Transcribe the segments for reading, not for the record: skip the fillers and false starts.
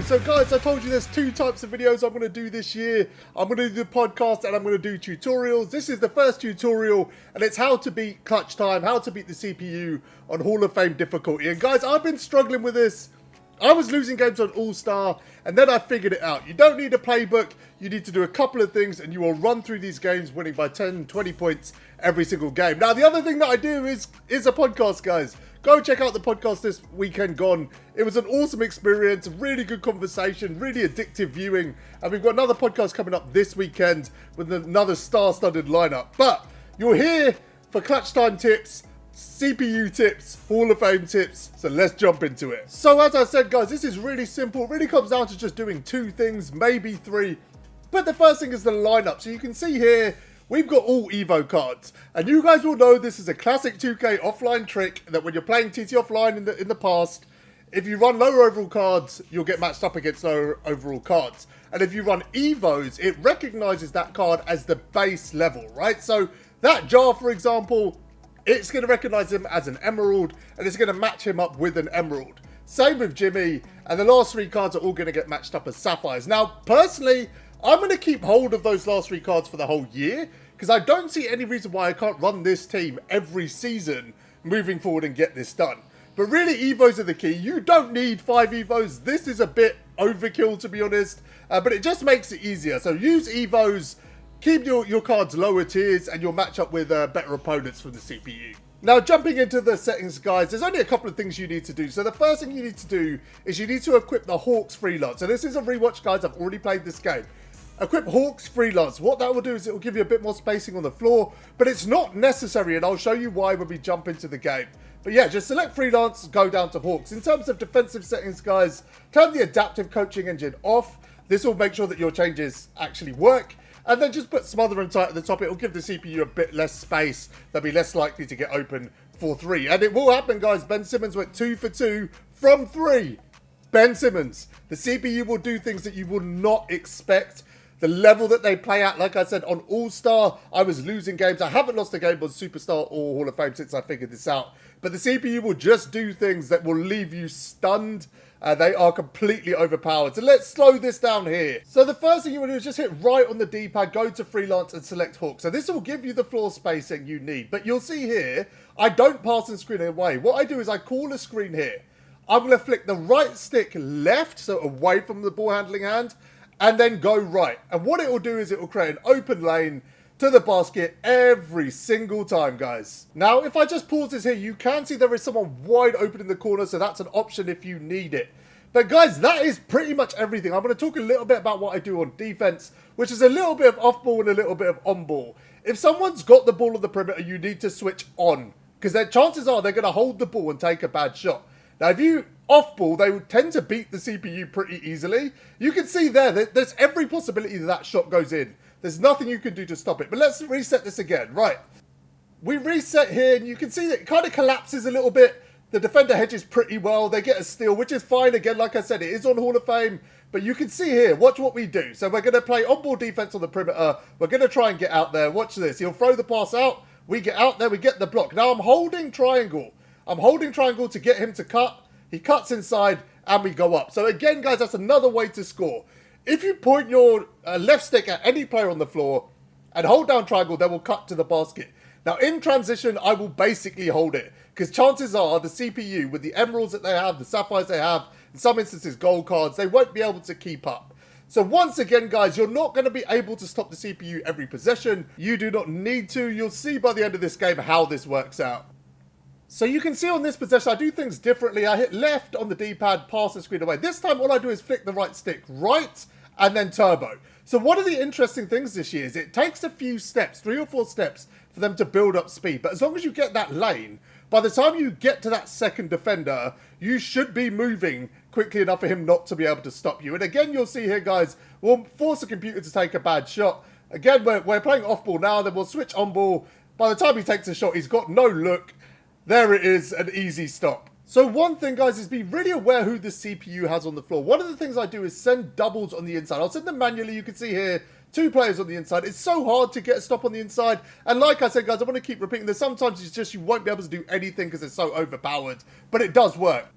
So guys, I told you there's two types of videos I'm going to do this year. I'm going to do the podcast and I'm going to do tutorials. This is the first tutorial and it's how to beat clutch time, how to beat the CPU on Hall of Fame difficulty. And guys, I've been struggling with this. I was losing games on All-Star and then I figured it out. You don't need a playbook, you need to do a couple of things and you will run through these games winning by 10, 20 points every single game. Now the other thing that I do is a podcast, guys. Go check out the podcast this weekend gone. It was an awesome experience, really good conversation, really addictive viewing. And we've got another podcast coming up this weekend with another star-studded lineup. But you're here for clutch time tips, CPU tips, Hall of Fame tips, so let's jump into it. So as I said guys, this is really simple. It really comes down to just doing two things, maybe three. But the first thing is the lineup. So you can see here, we've got all Evo cards. And you guys will know this is a classic 2K offline trick that when you're playing TT offline in the past, if you run lower overall cards, you'll get matched up against lower overall cards. And if you run Evos, it recognizes that card as the base level, right? So that jar, for example, it's going to recognize him as an emerald and it's going to match him up with an emerald. Same with Jimmy, and the last three cards are all going to get matched up as sapphires. Now, personally, I'm going to keep hold of those last three cards for the whole year because I don't see any reason why I can't run this team every season moving forward and get this done. But really, Evos are the key. You don't need 5 Evos. This is a bit overkill, to be honest, but it just makes it easier. So use Evos. Keep your cards lower tiers and you'll match up with better opponents from the CPU. Now jumping into the settings guys, there's only a couple of things you need to do. So the first thing you need to do is you need to equip the Hawks Freelance. So this is a rewatch guys, I've already played this game. Equip Hawks Freelance. What that will do is it will give you a bit more spacing on the floor, but it's not necessary and I'll show you why when we jump into the game. But yeah, just select Freelance, go down to Hawks. In terms of defensive settings guys, turn the adaptive coaching engine off. This will make sure that your changes actually work. And then just put Smother and Tight at the top. It will give the CPU a bit less space. They'll be less likely to get open for 3. And it will happen, guys. Ben Simmons went 2 for 2 from 3. Ben Simmons. The CPU will do things that you will not expect. The level that they play at, like I said, on All-Star, I was losing games. I haven't lost a game on Superstar or Hall of Fame since I figured this out. But the CPU will just do things that will leave you stunned. They are completely overpowered. So let's slow this down here. So the first thing you want to do is just hit right on the D-pad, go to Freelance and select Hawk. So this will give you the floor spacing you need. But you'll see here, I don't pass and screen away. What I do is I call a screen here. I'm going to flick the right stick left, so away from the ball handling hand, and then go right. And what it will do is it will create an open lane to the basket every single time, guys. Now, if I just pause this here, you can see there is someone wide open in the corner, so that's an option if you need it. But guys, that is pretty much everything. I'm going to talk a little bit about what I do on defense, which is a little bit of off-ball and a little bit of on-ball. If someone's got the ball on the perimeter, you need to switch on, because their chances are they're going to hold the ball and take a bad shot. Now, if you off-ball, they would tend to beat the CPU pretty easily. You can see there that there's every possibility that that shot goes in. There's nothing you can do to stop it. But let's reset this again. Right. We reset here, and you can see that it kind of collapses a little bit. The defender hedges pretty well. They get a steal, which is fine. Again, like I said, it is on Hall of Fame. But you can see here, watch what we do. So we're going to play on-ball defense on the perimeter. We're going to try and get out there. Watch this. He'll throw the pass out. We get out there. We get the block. Now I'm holding triangle. I'm holding triangle to get him to cut. He cuts inside, and we go up. So again, guys, that's another way to score. If you point your left stick at any player on the floor and hold down triangle, they will cut to the basket. Now, in transition, I will basically hold it because chances are the CPU, with the emeralds that they have, the sapphires they have, in some instances gold cards, they won't be able to keep up. So once again, guys, you're not going to be able to stop the CPU every possession. You do not need to. You'll see by the end of this game how this works out. So you can see on this possession, I do things differently. I hit left on the D-pad, pass and screen away. This time, all I do is flick the right stick right and then turbo. So one of the interesting things this year is it takes a few steps, 3 or 4 steps, for them to build up speed. But as long as you get that lane, by the time you get to that second defender, you should be moving quickly enough for him not to be able to stop you. And again, you'll see here, guys, we'll force the computer to take a bad shot. Again, we're playing off-ball now, then we'll switch on-ball. By the time he takes a shot, he's got no look. There it is, an easy stop. So one thing, guys, is be really aware who the CPU has on the floor. One of the things I do is send doubles on the inside. I'll send them manually. You can see here, 2 players on the inside. It's so hard to get a stop on the inside. And like I said, guys, I want to keep repeating this. Sometimes it's just you won't be able to do anything because it's so overpowered. But it does work.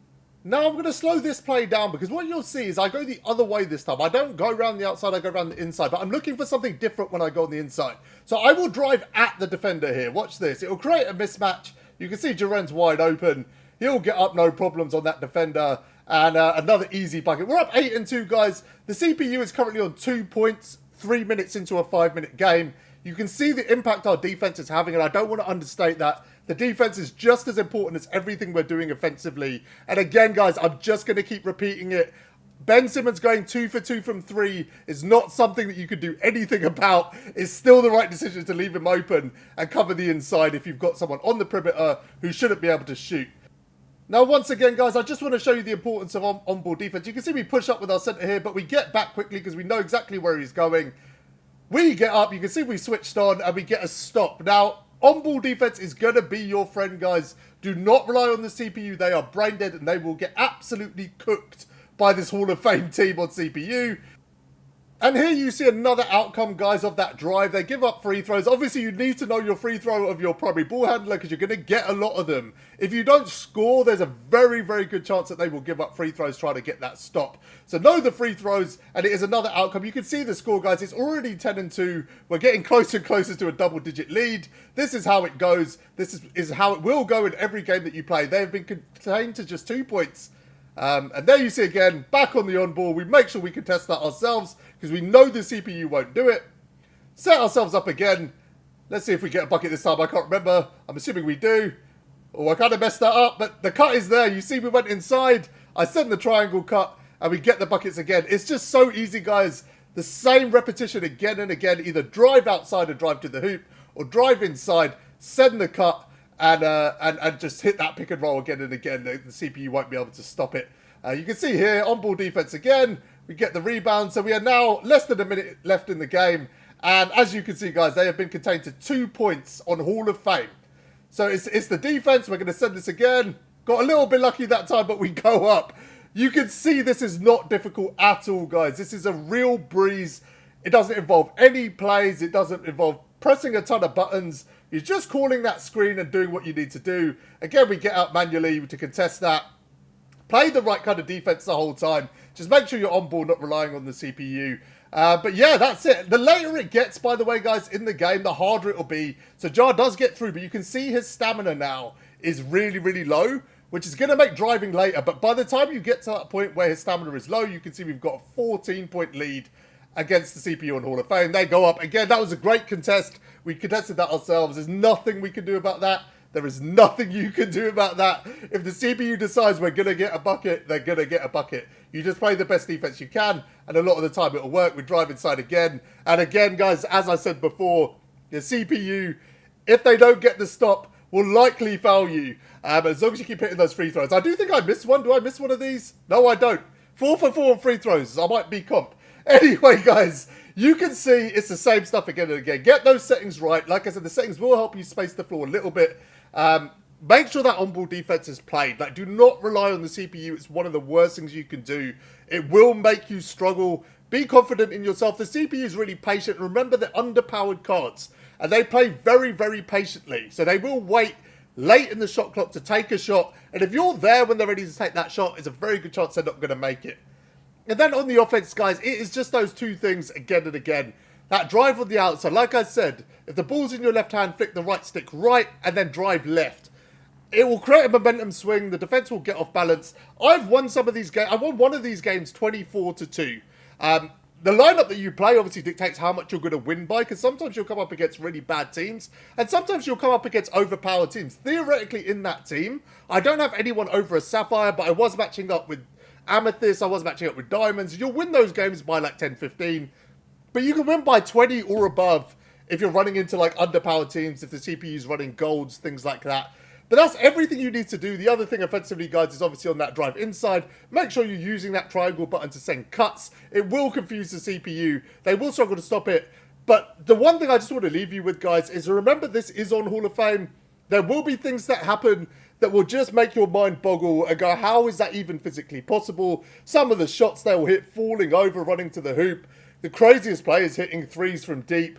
Now I'm going to slow this play down because what you'll see is I go the other way this time. I don't go around the outside, I go around the inside. But I'm looking for something different when I go on the inside. So I will drive at the defender here. Watch this. It will create a mismatch. You can see Jaren's wide open. He'll get up no problems on that defender. And another easy bucket. We're up 8-2, guys. The CPU is currently on 2 points, 3 minutes into a 5-minute game. You can see the impact our defense is having, and I don't want to understate that. The defense is just as important as everything we're doing offensively. And again, guys, I'm just going to keep repeating it. Ben Simmons going 2 for 2 from 3 is not something that you could do anything about. It's still the right decision to leave him open and cover the inside if you've got someone on the perimeter who shouldn't be able to shoot. Now, once again, guys, I just want to show you the importance of on-ball defense. You can see we push up with our center here, but we get back quickly because we know exactly where he's going. We get up, you can see we switched on, and we get a stop. Now, on-ball defense is going to be your friend, guys. Do not rely on the CPU. They are brain dead, and they will get absolutely cooked by this Hall of Fame team on CPU. And here you see another outcome, guys, of that drive. They give up free throws. Obviously, you need to know your free throw of your primary ball handler because you're going to get a lot of them. If you don't score, there's a very, very good chance that they will give up free throws trying to get that stop. So know the free throws, and it is another outcome. You can see the score, guys. It's already 10-2. We're getting closer and closer to a double-digit lead. This is how it goes. This is how it will go in every game that you play. They have been contained to just 2 points. And there you see again, back on the on-ball. We make sure we can test that ourselves because we know the CPU won't do it. Set ourselves up again. Let's see if we get a bucket this time. I can't remember. I'm assuming we do. Oh, I kind of messed that up, but the cut is there. You see we went inside. I sent the triangle cut, and we get the buckets again. It's just so easy, guys. The same repetition again and again. Either drive outside and drive to the hoop, or drive inside, send the cut, and just hit that pick and roll again and again. The CPU won't be able to stop it. You can see here, on-ball defense again. We get the rebound. So we are now less than a minute left in the game. And as you can see, guys, they have been contained to 2 points on Hall of Fame. So it's the defense. We're going to send this again. Got a little bit lucky that time, but we go up. You can see this is not difficult at all, guys. This is a real breeze. It doesn't involve any plays. It doesn't involve pressing a ton of buttons. You're just calling that screen and doing what you need to do. Again, we get out manually to contest that. Play the right kind of defense the whole time. Just make sure you're on ball, not relying on the CPU. But yeah, that's it. The later it gets, by the way, guys, in the game, the harder it will be. So Jar does get through, but you can see his stamina now is really, really low, which is going to make driving later. But by the time you get to that point where his stamina is low, you can see we've got a 14-point lead against the CPU on Hall of Fame. They go up. Again, that was a great contest. We contested that ourselves. There's nothing we can do about that. There is nothing you can do about that. If the CPU decides we're going to get a bucket, they're going to get a bucket. You just play the best defense you can, and a lot of the time it'll work. We drive inside again. And again, guys, as I said before, the CPU, if they don't get the stop, will likely foul you. As long as you keep hitting those free throws. I do think I missed one. Do I miss one of these? No, I don't. 4 for 4 on free throws. I might be comp. Anyway, guys, you can see it's the same stuff again and again. Get those settings right. Like I said, the settings will help you space the floor a little bit. Make sure that on-ball defense is played. Like, do not rely on the CPU. It's one of the worst things you can do. It will make you struggle. Be confident in yourself. The CPU is really patient. Remember, they're underpowered cards, and they play very, very patiently. So they will wait late in the shot clock to take a shot. And if you're there when they're ready to take that shot, it's a very good chance they're not going to make it. And then on the offense, guys, it is just those two things again and again. That drive on the outside, like I said, if the ball's in your left hand, flick the right stick right and then drive left. It will create a momentum swing. The defense will get off balance. I've won some of these games. I won one of these games 24-2. The lineup that you play obviously dictates how much you're going to win by, because sometimes you'll come up against really bad teams, and sometimes you'll come up against overpowered teams. Theoretically, in that team, I don't have anyone over a Sapphire, but I was matching up with Amethyst, I was matching up with Diamonds. You'll win those games by like 10-15, but you can win by 20 or above if you're running into like underpowered teams, if the CPU is running golds, things like that. But that's everything you need to do. The other thing offensively, guys, is obviously on that drive inside. Make sure you're using that triangle button to send cuts. It will confuse the CPU. They will struggle to stop it. But the one thing I just want to leave you with, guys, is remember this is on Hall of Fame. There will be things that happen that will just make your mind boggle and go, how is that even physically possible? Some of the shots they will hit falling over, running to the hoop. The craziest players hitting threes from deep.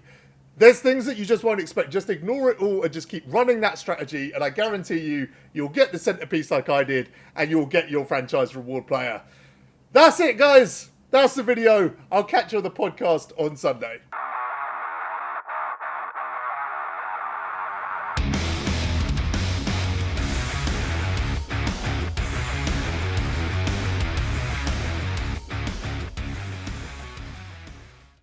There's things that you just won't expect. Just ignore it all and just keep running that strategy, and I guarantee you, you'll get the centerpiece like I did, and you'll get your franchise reward player. That's it, guys. That's the video. I'll catch you on the podcast on Sunday.